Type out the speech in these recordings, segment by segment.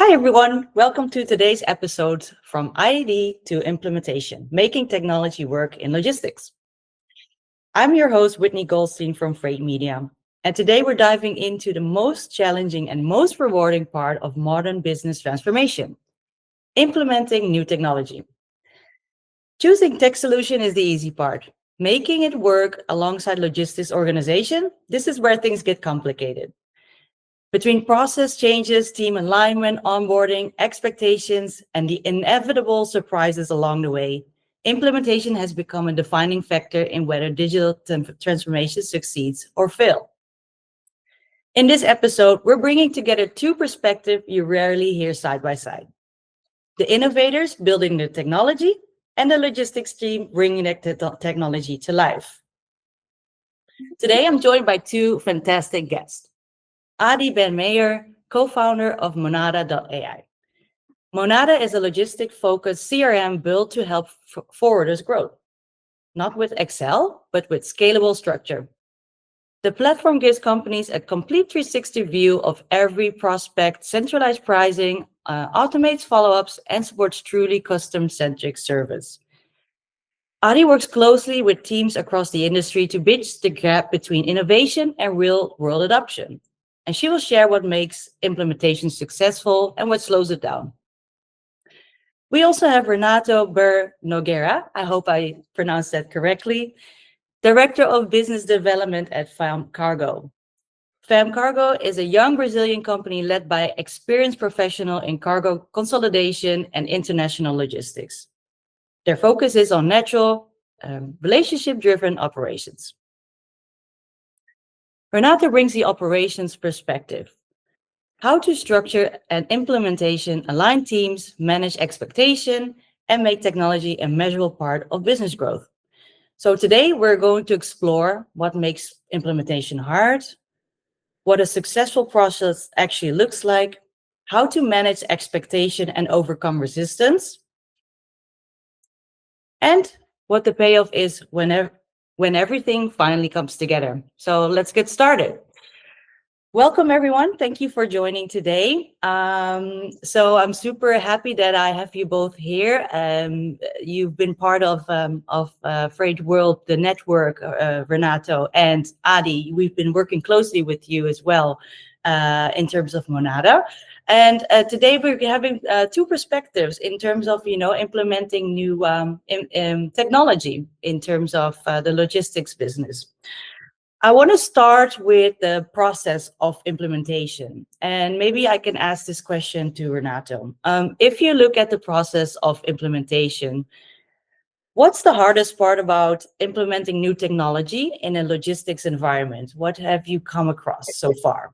Hi, everyone. Welcome to today's episode from ID to implementation, making technology work in logistics. I'm your host, Whitney Goldstein from Freyt Media. And today we're diving into the most challenging and most rewarding part of modern business transformation, implementing new technology. Choosing tech solution is the easy part. Making it work alongside logistics organization, this is where things get complicated. Between process changes, team alignment, onboarding, expectations, and the inevitable surprises along the way, implementation has become a defining factor in whether digital transformation succeeds or fail. In this episode, we're bringing together two perspectives you rarely hear side by side. The innovators building the technology and the logistics team bringing the technology to life. Today, I'm joined by two fantastic guests. Adi Ben Meyer, co-founder of Monada.ai. Monada is a logistic-focused CRM built to help forwarders grow, not with Excel, but with scalable structure. The platform gives companies a complete 360 view of every prospect, centralized pricing, automates follow-ups, and supports truly custom-centric service. Adi works closely with teams across the industry to bridge the gap between innovation and real-world adoption. And she will share what makes implementation successful and what slows it down. We also have Renato Behr Nogueira, I hope I pronounced that correctly, Director of Business Development at FAM Cargo. FAM Cargo is a young Brazilian company led by experienced professional in cargo consolidation and international logistics. Their focus is on natural, relationship-driven operations. Renato brings the operations perspective. How to structure an implementation, align teams, manage expectation, and make technology a measurable part of business growth. So today we're going to explore what makes implementation hard, what a successful process actually looks like, how to manage expectation and overcome resistance, and what the payoff is when everything finally comes together. So let's get started. Welcome, everyone. Thank you for joining today. So I'm super happy that I have you both here. You've been part of Freyt World, the network, Renato and Adi. We've been working closely with you as well in terms of Monada. And today we're having two perspectives in terms of, implementing new technology in terms of the logistics business. I want to start with the process of implementation. And maybe I can ask this question to Renato. If you look at the process of implementation, what's the hardest part about implementing new technology in a logistics environment? What have you come across so far?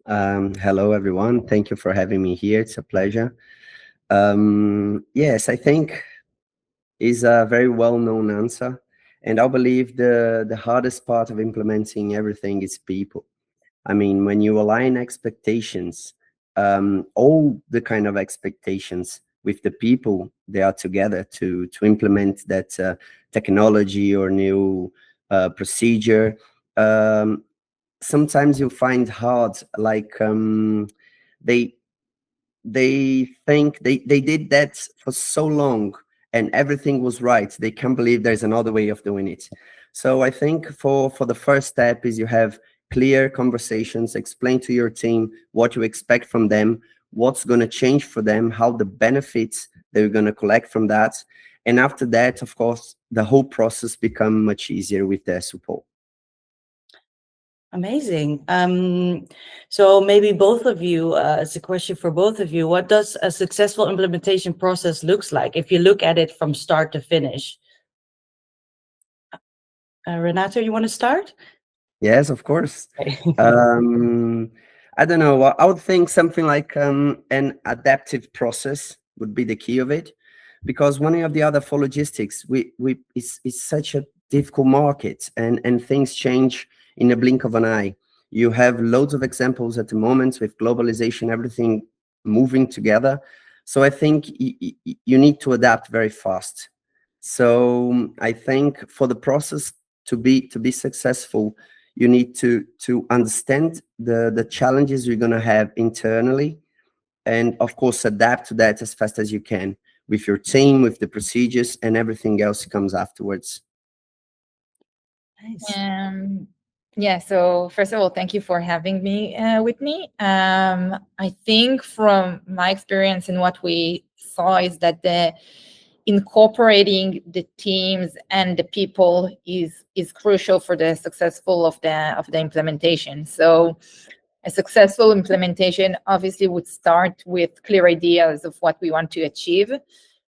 Hello, everyone. Thank you for having me here. It's a pleasure. Yes, I think is a very well-known answer. And I believe the hardest part of implementing everything is people. I mean, when you align expectations, all the kind of expectations with the people they are together to implement that technology or new procedure, sometimes you find hard, like they think they did that for so long and everything was right. They can't believe there's another way of doing it. So I think for the first step is you have clear conversations, explain to your team what you expect from them, what's going to change for them, how the benefits they're going to collect from that. And after that, of course, the whole process becomes much easier with their support. Amazing. So maybe both of you, it's a question for both of you. What does a successful implementation process looks like if you look at it from start to finish? Renato, you want to start? Yes, of course. I don't know. I would think something like an adaptive process would be the key of it, because one of the other for logistics, it's such a difficult market, and things change in a blink of an eye. You have loads of examples at the moment with globalization, everything moving together. So I think you need to adapt very fast. So I think for the process to be successful, you need to understand the challenges you're going to have internally, and of course adapt to that as fast as you can with your team, with the procedures, and everything else comes afterwards. Nice. Yeah, so first of all, thank you for having me, Whitney. I think from my experience and what we saw is that the incorporating the teams and the people is crucial for the successful of the implementation. So a successful implementation obviously would start with clear ideas of what we want to achieve,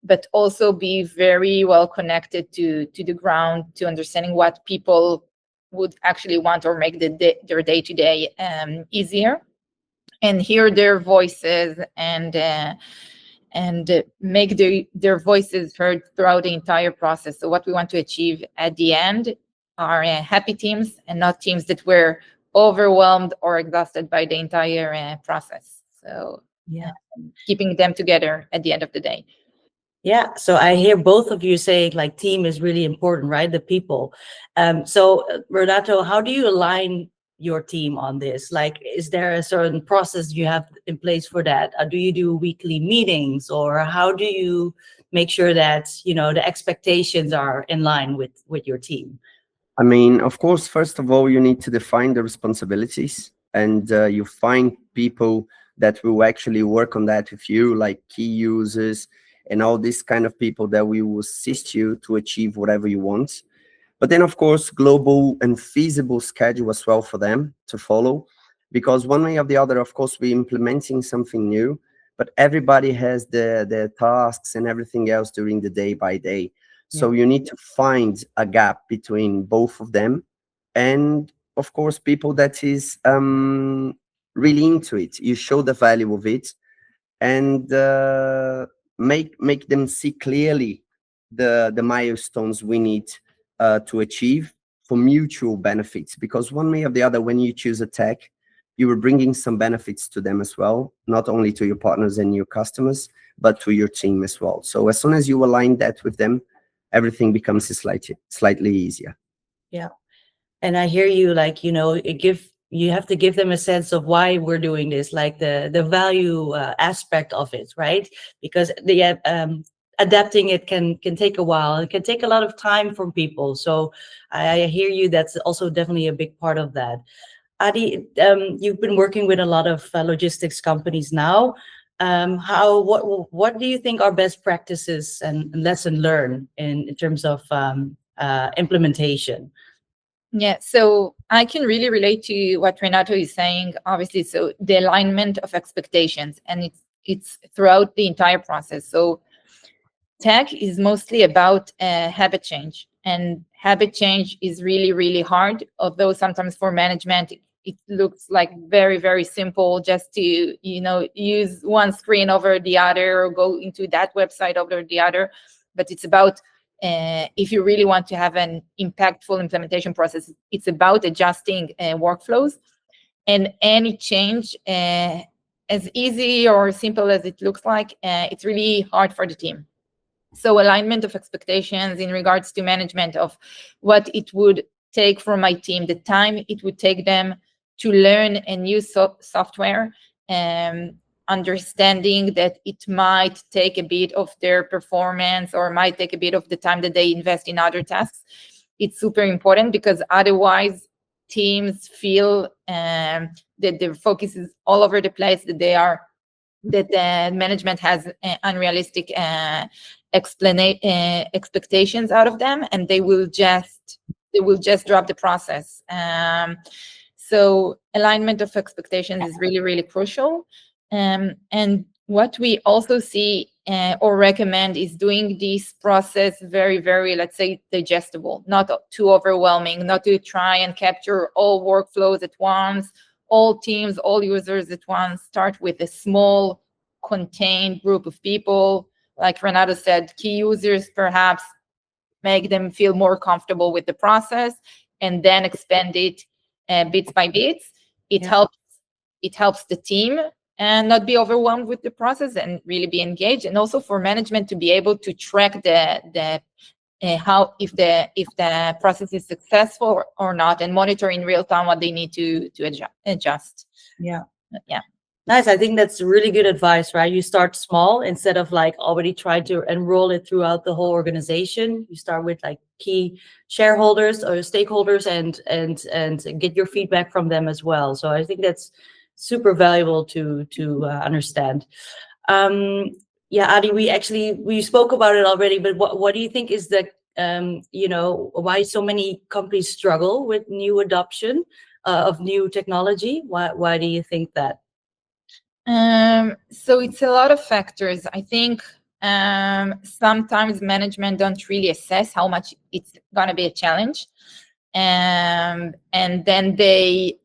but also be very well connected to the ground, to understanding what people would actually want or make their day-to-day easier, and hear their voices and make their voices heard throughout the entire process. So what we want to achieve at the end are happy teams and not teams that were overwhelmed or exhausted by the entire process. So Yeah. keeping them together at the end of the day. Yeah, so I hear both of you saying like team is really important, right? The people. Renato, how do you align your team on this? Like, is there a certain process you have in place for that? Do you do weekly meetings, or how do you make sure that the expectations are in line with your team? I mean, of course, first of all, you need to define the responsibilities, and you find people that will actually work on that with you, like key users and all these kind of people that will assist you to achieve whatever you want. But then, of course, global and feasible schedule as well for them to follow, because one way or the other, of course, we're implementing something new, but everybody has their tasks and everything else during the day by day. So you need to find a gap between both of them, and of course, people that is really into it. You show the value of it, and make them see clearly the milestones we need to achieve for mutual benefits. Because one way or the other, when you choose a tech, you are bringing some benefits to them as well, not only to your partners and your customers, but to your team as well. So as soon as you align that with them, everything becomes slightly easier. Yeah. And I hear you, like, you have to give them a sense of why we're doing this, like the value aspect of it, right? Because the adapting it can take a while. It can take a lot of time from people. So I hear you. That's also definitely a big part of that. Adi, you've been working with a lot of logistics companies now. What do you think are best practices and lesson learned in terms of implementation? Yeah, so I can really relate to what Renato is saying, obviously. So the alignment of expectations, and it's throughout the entire process. So tech is mostly about habit change, and habit change is really, really hard. Although sometimes for management, it looks like very, very simple, just to use one screen over the other or go into that website over the other. But it's about if you really want to have an impactful implementation process, it's about adjusting workflows, and any change, as easy or simple as it looks like, it's really hard for the team. So alignment of expectations in regards to management of what it would take from my team, the time it would take them to learn a new software, understanding that it might take a bit of their performance or might take a bit of the time that they invest in other tasks. It's super important, because otherwise teams feel that their focus is all over the place, that the management has unrealistic expectations out of them, and they will just drop the process. So alignment of expectations is really, really crucial. And what we also see or recommend is doing this process very, very, let's say, digestible, not too overwhelming, not to try and capture all workflows at once, all teams, all users at once. Start with a small, contained group of people. Like Renato said, key users, perhaps make them feel more comfortable with the process, and then expand it bits by bits. It helps the team and not be overwhelmed with the process, and really be engaged, and also for management to be able to track the how if the process is successful or not, and monitor in real time what they need to adjust. Yeah. Nice. I think that's really good advice, right? You start small instead of like already trying to enroll it throughout the whole organization. You start with like key shareholders or stakeholders and get your feedback from them as well. So I think that's super valuable to understand. Um, yeah, Adi, we spoke about it already, but what do you think is the why so many companies struggle with new adoption of new technology? Why do you think that? So it's a lot of factors. I think sometimes management don't really assess how much it's going to be a challenge, and then they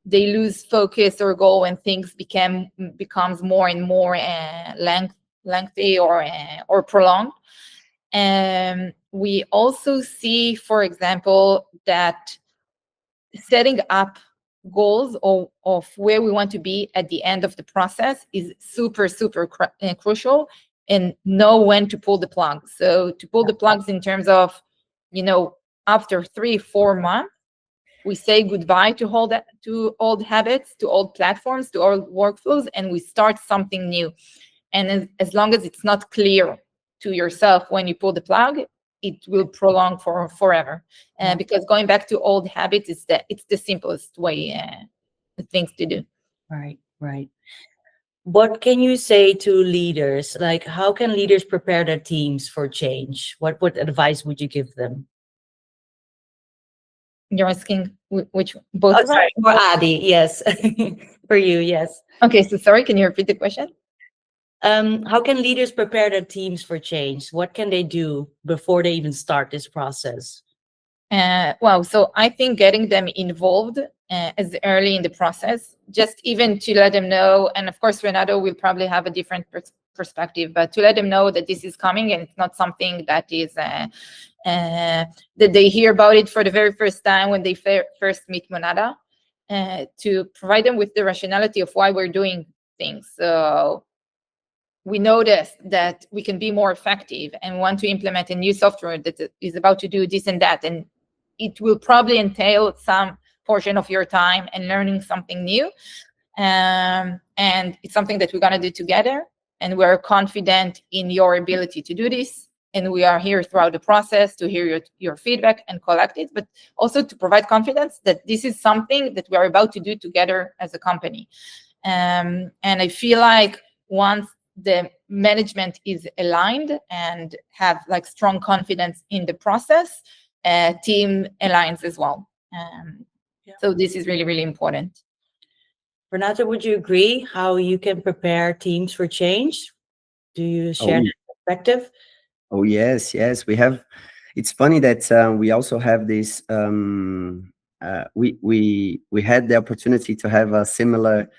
lose focus or goal when things becomes more and more lengthy or prolonged. We also see, for example, that setting up goals of where we want to be at the end of the process is super crucial, and know when to pull the plug. So to pull the plugs in terms of, after 3-4 months, we say goodbye to old habits, to old platforms, to old workflows, and we start something new. And as long as it's not clear to yourself when you pull the plug, it will prolong for forever. Because going back to old habits it's the simplest way things to do. Right. What can you say to leaders? Like, how can leaders prepare their teams for change? What advice would you give them? You're asking which both Oh, of us? sorry, for Adi, yes. For you, yes. Okay, so sorry, can you repeat the question? How can leaders prepare their teams for change? What can they do before they even start this process? Well, so I think getting them involved as early in the process, just even to let them know, and of course Renato will probably have a different perspective, but to let them know that this is coming and it's not something that is that they hear about it for the very first time when they first meet Monada, to provide them with the rationality of why we're doing things. So we noticed that we can be more effective and want to implement a new software that is about to do this and that, and it will probably entail some portion of your time and learning something new, and it's something that we're going to do together, and we're confident in your ability to do this, and we are here throughout the process to hear your feedback and collect it, but also to provide confidence that this is something that we're about to do together as a company. And I feel like once the management is aligned and have like strong confidence in the process, team aligns as well. So this is really important. Renato, would you agree how you can prepare teams for change? Do you share that perspective? Oh, yes. We have. It's funny that we also have this. We had the opportunity to have a similar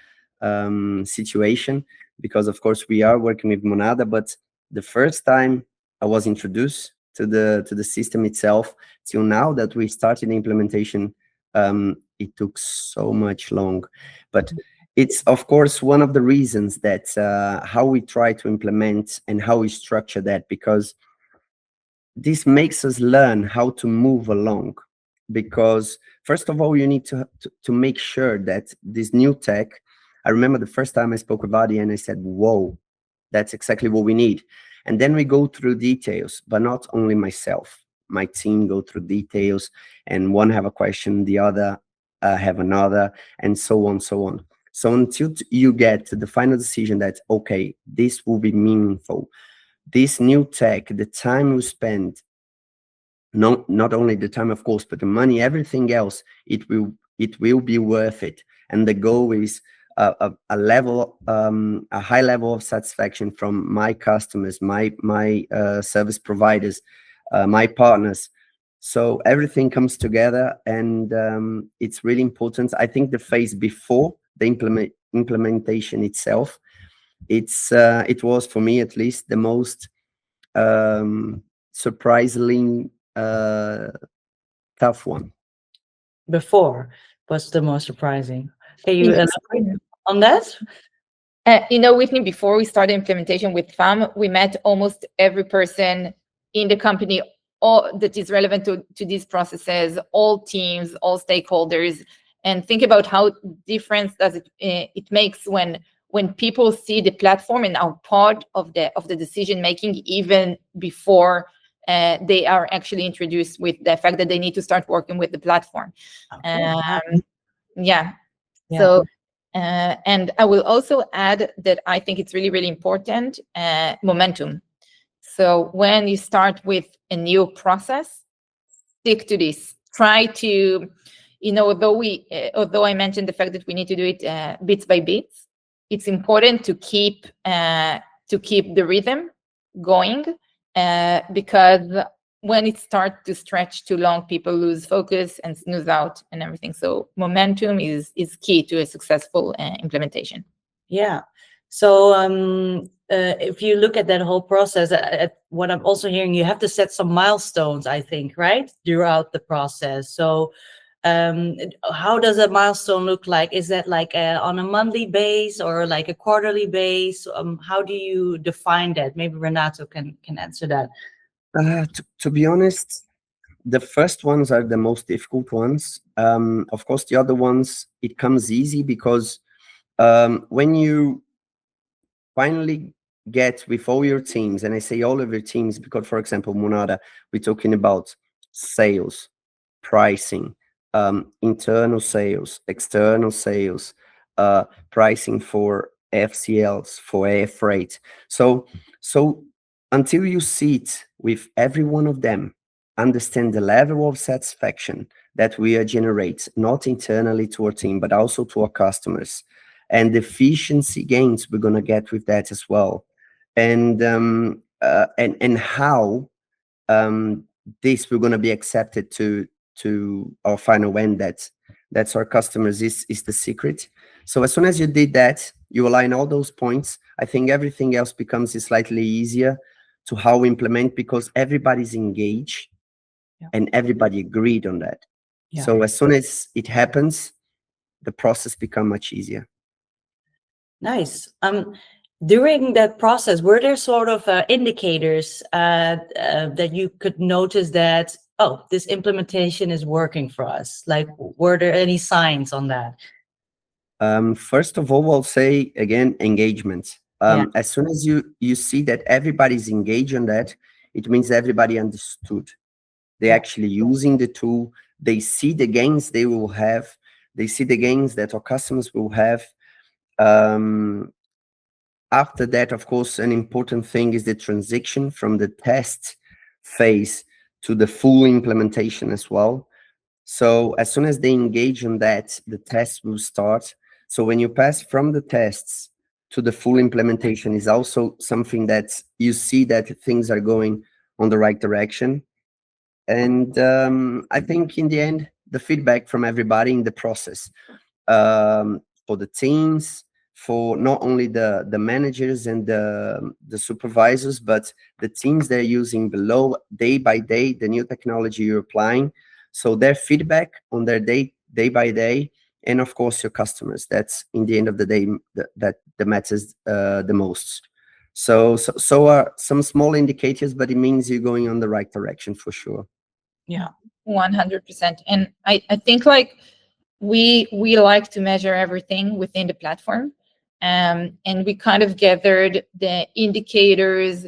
situation, because of course we are working with Monada, but the first time I was introduced to the system itself till now that we started the implementation, it took so much long. But it's of course one of the reasons that how we try to implement and how we structure that, because this makes us learn how to move along. Because first of all, you need to make sure that this new tech, I remember the first time I spoke with Adi and I said, whoa, that's exactly what we need. And then we go through details, but not only myself, my team go through details, and one have a question, the other have another, and so on. So until you get to the final decision that, okay, this will be meaningful, this new tech, the time we spend, not only the time, of course, but the money, everything else, it will be worth it. And the goal is a high level of satisfaction from my customers, my service providers, my partners. So everything comes together, and it's really important. I think the phase before the implementation itself, it was, for me at least, the most surprisingly tough one. Before was the most surprising. Can you elaborate on that? Whitney, before we started implementation with FAM, we met almost every person in the company, all that is relevant to these processes, all teams, all stakeholders, and think about how difference does it makes when people see the platform and are part of the decision making even before they are actually introduced with the fact that they need to start working with the platform. Yeah. So, and I will also add that I think it's really, really important, momentum. So when you start with a new process, stick to this. Try to, although I mentioned the fact that we need to do it bits by bits, it's important to keep the rhythm going, because when it starts to stretch too long, people lose focus and snooze out and everything. So momentum is key to a successful implementation. Yeah. So if you look at that whole process, what I'm also hearing, you have to set some milestones, I think, right, throughout the process. So how does a milestone look like? Is that like on a monthly base or like a quarterly base? How do you define that? Maybe Renato can answer that. To be honest, the first ones are the most difficult ones. Of course, the other ones, it comes easy because when you finally get with all your teams, and I say all of your teams because, for example, Monada, we're talking about sales, pricing, internal sales, external sales, pricing for FCLs, for air freight. So until you sit with every one of them, understand the level of satisfaction that we generate, not internally to our team, but also to our customers, and the efficiency gains we're going to get with that as well, and how this we're going to be accepted to our final end, that's our customers, is the secret. So as soon as you did that, you align all those points, I think everything else becomes slightly easier to how we implement, because everybody's engaged and everybody agreed on that. So as soon as it happens, the process becomes much easier. Nice. During that process, were there sort of indicators that you could notice that, oh, this implementation is working for us? Like, were there any signs on that? First of all, I'll say again, engagement. As soon as you see that everybody's engaged on that, it means everybody understood. They're actually using the tool. They see the gains they will have. They see the gains that our customers will have. After that, of course, an important thing is the transition from the test phase to the full implementation as well. So as soon as they engage on that, the tests will start. So when you pass from the tests to the full implementation is also something that you see that things are going on the right direction. And I think in the end, the feedback from everybody in the process, for the teams, for not only the managers and the supervisors, but the teams they're using below, day by day, the new technology you're applying. So their feedback on their day by day, and of course your customers. That's in the end of the day that matters the most. So are some small indicators, but it means you're going on the right direction for sure. Yeah, 100%. And I think like we like to measure everything within the platform, and we kind of gathered the indicators,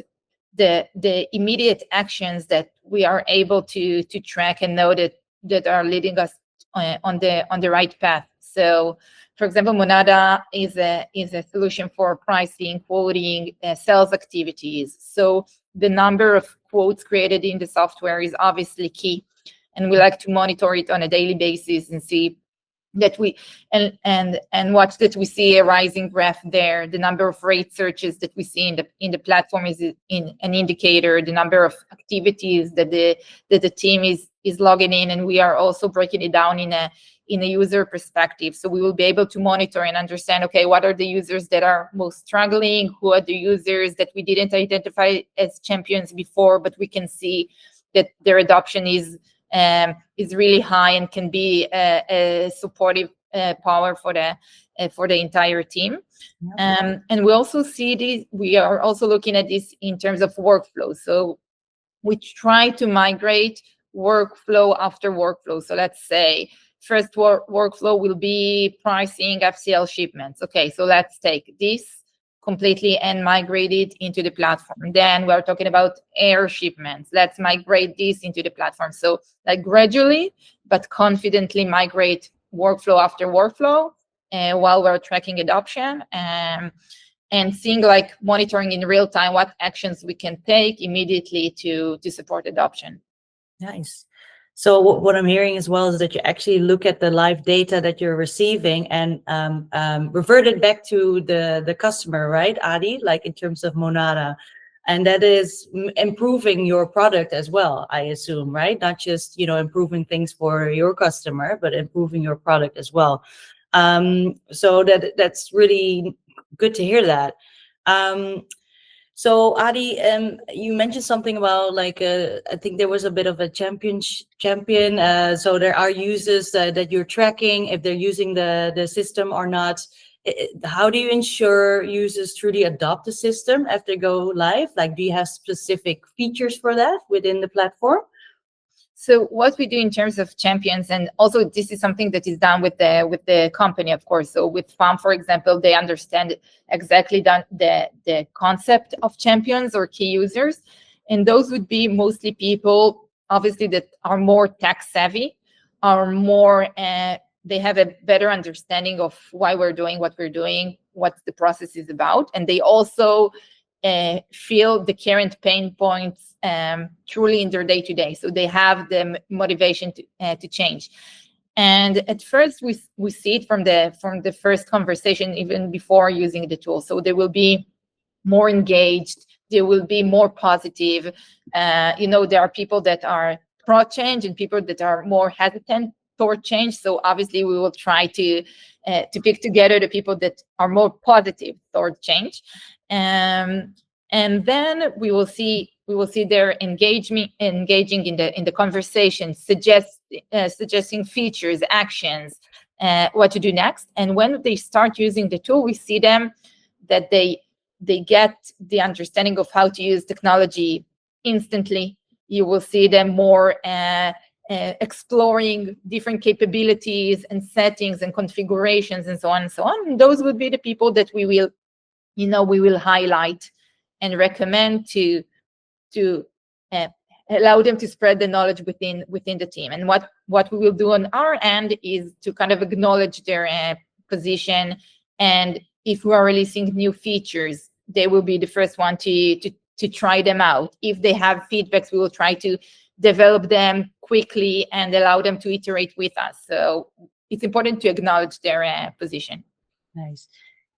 the immediate actions that we are able to track and know that are leading us on the right path. So, for example, Monada is a solution for pricing, quoting, sales activities. So the number of quotes created in the software is obviously key, and we like to monitor it on a daily basis and see that we and watch that we see a rising graph there. The number of rate searches that we see in the platform is in an indicator. The number of activities that the team is logging in, and we are also breaking it down in a user perspective. So we will be able to monitor and understand, okay, what are the users that are most struggling? Who are the users that we didn't identify as champions before, but we can see that their adoption is really high and can be a supportive power for the entire team. And we also see this. We are also looking at this in terms of workflow. So we try to migrate workflow after workflow. So let's say first workflow will be pricing FCL shipments. Okay, so let's take this completely and migrate it into the platform. Then we're talking about air shipments. Let's migrate this into the platform. So like gradually, but confidently migrate workflow after workflow while we're tracking adoption and seeing, like, monitoring in real time what actions we can take immediately to support adoption. Nice. So what I'm hearing as well is that you actually look at the live data that you're receiving and revert it back to the customer, right, Adi? Like in terms of Monada, and that is improving your product as well, I assume, right? Not just improving things for your customer, but improving your product as well. So that's really good to hear that. So Adi, you mentioned something about like I think there was a bit of a champion. So there are users that you're tracking if they're using the system or not. How do you ensure users truly adopt the system after they go live? Like, do you have specific features for that within the platform? So what we do in terms of champions, and also this is something that is done with the company, of course. So with FAM, for example, they understand exactly the concept of champions or key users, and those would be mostly people, obviously, that are more tech savvy, are more they have a better understanding of why we're doing what we're doing, what the process is about, and they also feel the current pain points truly in their day-to-day. So they have the motivation to change. And at first, we see it from the first conversation, even before using the tool. So they will be more engaged. They will be more positive. There are people that are pro-change and people that are more hesitant toward change. So obviously, we will try to pick together the people that are more positive toward change. And then we will see their engaging in the conversation, suggesting features, actions, what to do next. And when they start using the tool, we see them that they get the understanding of how to use technology instantly. You will see them more exploring different capabilities and settings and configurations and so on and so on. And those would be the people that we will highlight and recommend to allow them to spread the knowledge within the team. And what we will do on our end is to kind of acknowledge their position. And if we are releasing new features, they will be the first one to try them out. If they have feedbacks, we will try to develop them quickly and allow them to iterate with us. So it's important to acknowledge their position. Nice.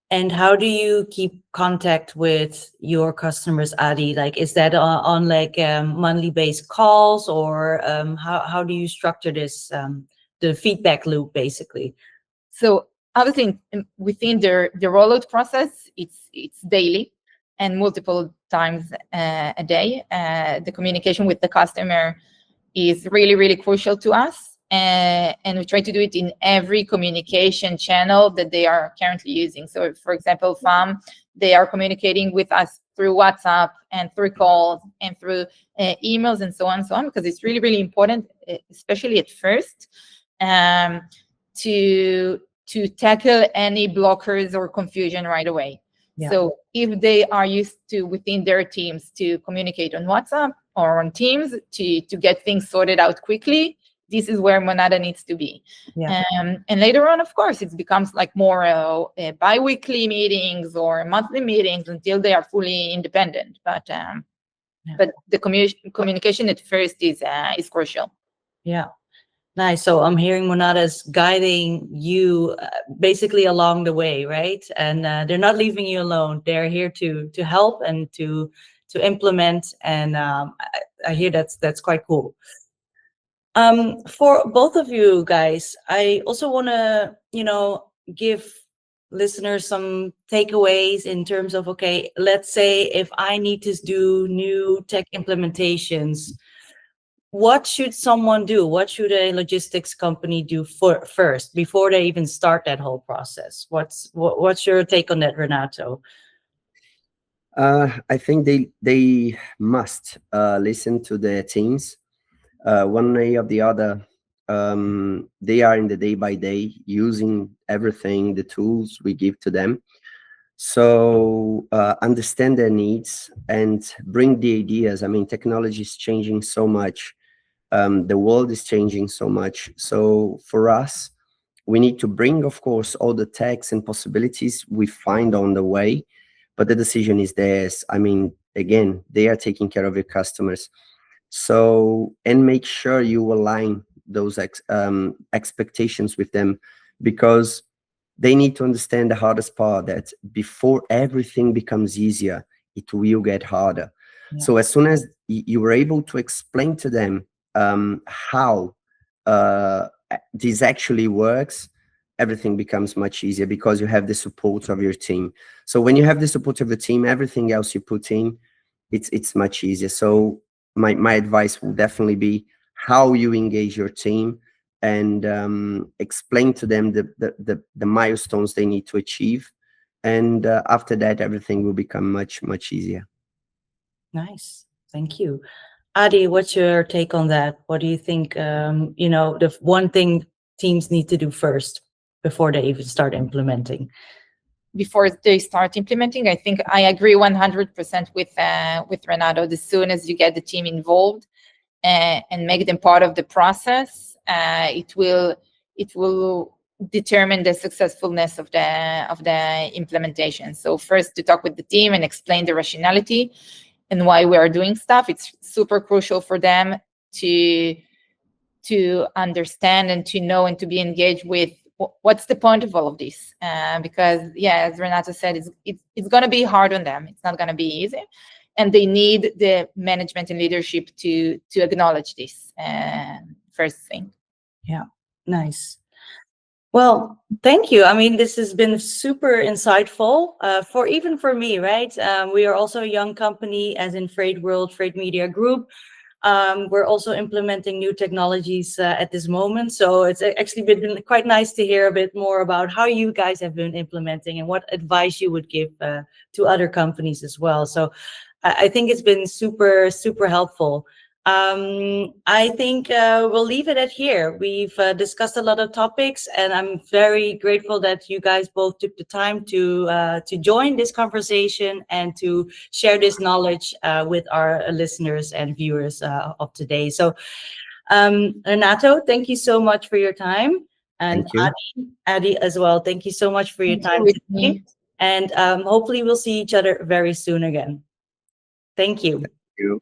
And how do you keep contact with your customers, Adi? Like, is that on like monthly based calls, or how do you structure this, the feedback loop, basically? So obviously, within the rollout process, it's daily and multiple times a day. The communication with the customer is really, really crucial to us. And we try to do it in every communication channel that they are currently using. So, for example, FAM, they are communicating with us through WhatsApp and through calls and through emails and so on, because it's really, really important, especially at first, to tackle any blockers or confusion right away. Yeah. So if they are used to, within their teams, to communicate on WhatsApp or on Teams to get things sorted out quickly, this is where Monada needs to be. Yeah. And later on, of course, it becomes like more bi-weekly meetings or monthly meetings until they are fully independent. But the communication at first is crucial. Yeah. Nice. So I'm hearing Monada is guiding you basically along the way, right? And they're not leaving you alone. They're here to help and to implement. And I hear that's quite cool. For both of you guys, I also want to, give listeners some takeaways in terms of, okay, let's say if I need to do new tech implementations, what should someone do? What should a logistics company do first before they even start that whole process? What's your take on that, Renato? I think they must listen to the teams. One way or the other, they are in the day by day using everything, the tools we give to them. So understand their needs and bring the ideas. I mean, technology is changing so much. The world is changing so much. So for us, we need to bring, of course, all the techs and possibilities we find on the way, but the decision is theirs. I mean, again, they are taking care of your customers. So, and make sure you align those expectations with them, because they need to understand the hardest part, that before everything becomes easier, it will get harder. Yeah. So as soon as you were able to explain to them how this actually works, everything becomes much easier, because you have the support of your team. So when you have the support of the team, everything else you put in, it's much easier. So my advice will definitely be how you engage your team, and explain to them the milestones they need to achieve, and after that, everything will become much easier. Nice. Thank you. Adi, what's your take on that? What do you think, the one thing teams need to do first before they even start implementing? Before they start implementing, I think I agree 100% with Renato. As soon as you get the team involved and make them part of the process, it will determine the successfulness of the implementation. So first, to talk with the team and explain the rationality and why we are doing stuff. It's super crucial for them to understand and to know and to be engaged with what's the point of all of this. Because, yeah, as Renato said, it's going to be hard on them. It's not going to be easy. And they need the management and leadership to acknowledge this first thing. Yeah, nice. Well, thank you. I mean, this has been super insightful for me, right? We are also a young company, as in Freyt Media Group. We're also implementing new technologies at this moment. So it's actually been quite nice to hear a bit more about how you guys have been implementing and what advice you would give to other companies as well. So I think it's been super, super helpful. I think we'll leave it at here. We've discussed a lot of topics, and I'm very grateful that you guys both took the time to join this conversation and to share this knowledge with our listeners and viewers of today. So, Renato, thank you so much for your time, and Thank you. Adi as well. Thank you so much for your time With today, me. and hopefully we'll see each other very soon again. Thank you. Thank you.